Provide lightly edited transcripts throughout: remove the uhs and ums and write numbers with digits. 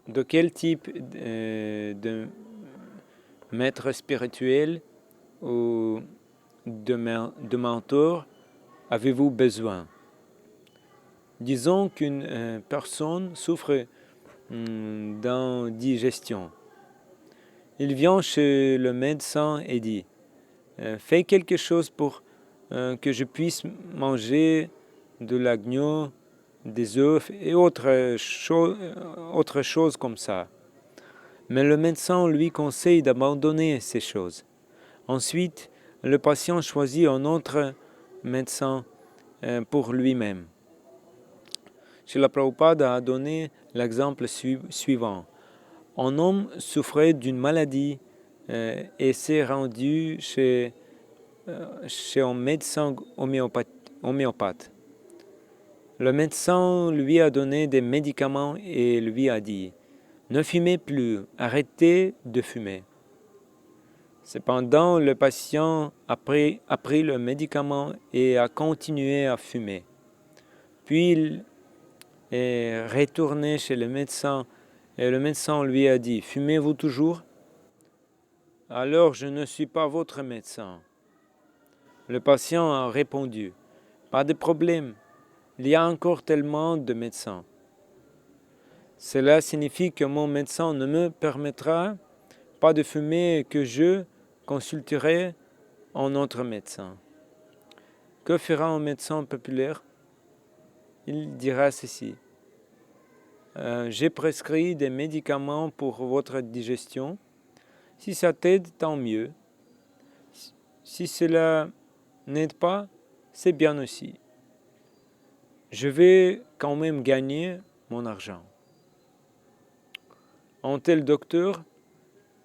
de quel type de maître spirituel ou de mentor avez-vous besoin? Disons qu'une personne souffre d'indigestion. Il vient chez le médecin et dit « Fais quelque chose pour que je puisse manger de l'agneau, des œufs et autre chose comme ça. » Mais le médecin lui conseille d'abandonner ces choses. Ensuite, le patient choisit un autre médecin pour lui-même. Srila Prabhupada a donné l'exemple suivant. Un homme souffrait d'une maladie et s'est rendu chez un médecin homéopathe. Le médecin lui a donné des médicaments et lui a dit « Ne fumez plus, arrêtez de fumer ». Cependant, le patient a pris le médicament et a continué à fumer. Puis il est retourné chez le médecin et le médecin lui a dit « Fumez-vous toujours ?»« Alors je ne suis pas votre médecin. » Le patient a répondu « Pas de problème, il y a encore tellement de médecins. Cela signifie que mon médecin ne me permettra pas de fumer et que je consulterai un autre médecin. Que fera un médecin populaire? Il dira ceci. J'ai prescrit des médicaments pour votre digestion. Si ça t'aide, tant mieux. Si cela n'aide pas, c'est bien aussi. Je vais quand même gagner mon argent. Un tel docteur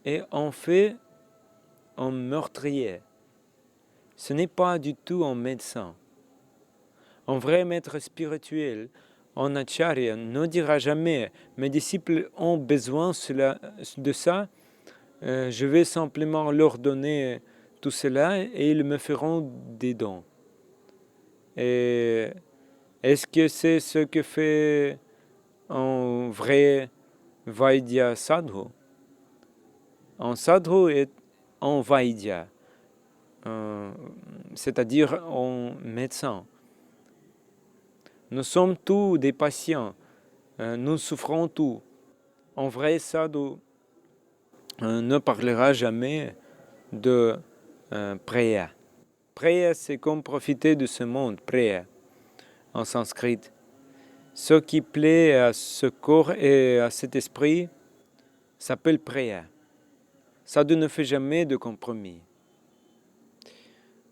est en fait un meurtrier. Ce n'est pas du tout un médecin. Un vrai maître spirituel, un acharya, ne dira jamais « Mes disciples ont besoin de ça, je vais simplement leur donner tout cela et ils me feront des dons. » Et est-ce que c'est ce que fait un vrai Vaidya sadhu? Un sadhu est un Vaidya, c'est-à-dire un médecin. Nous sommes tous des patients, nous souffrons tous. Un vrai sadhu ne parlera jamais de priya. Priya, c'est comme profiter de ce monde, priya, en sanskrit. Ce qui plaît à ce corps et à cet esprit s'appelle priya. Sadhu ne fait jamais de compromis.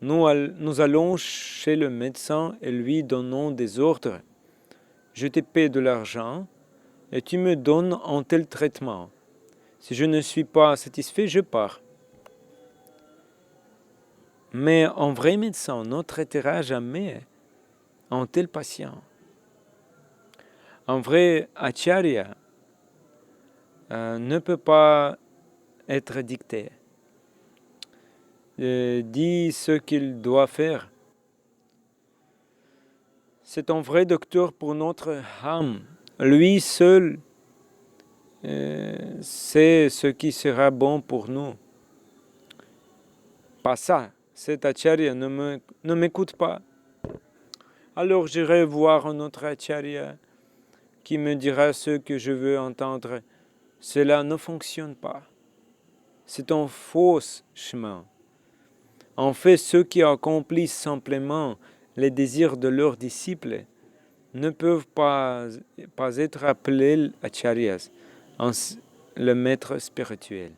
Nous allons chez le médecin et lui donnons des ordres. Je te paie de l'argent et tu me donnes un tel traitement. Si je ne suis pas satisfait, je pars. Mais un vrai médecin ne traitera jamais un tel patient. Un vrai acharya ne peut pas être dicté. Dit ce qu'il doit faire. C'est un vrai docteur pour notre âme. Lui seul sait ce qui sera bon pour nous. Pas ça, cet acharya ne m'écoute pas. Alors j'irai voir un autre acharya qui me dira ce que je veux entendre. Cela ne fonctionne pas. C'est un faux chemin. En fait, ceux qui accomplissent simplement les désirs de leurs disciples ne peuvent pas être appelés acharyas, le maître spirituel.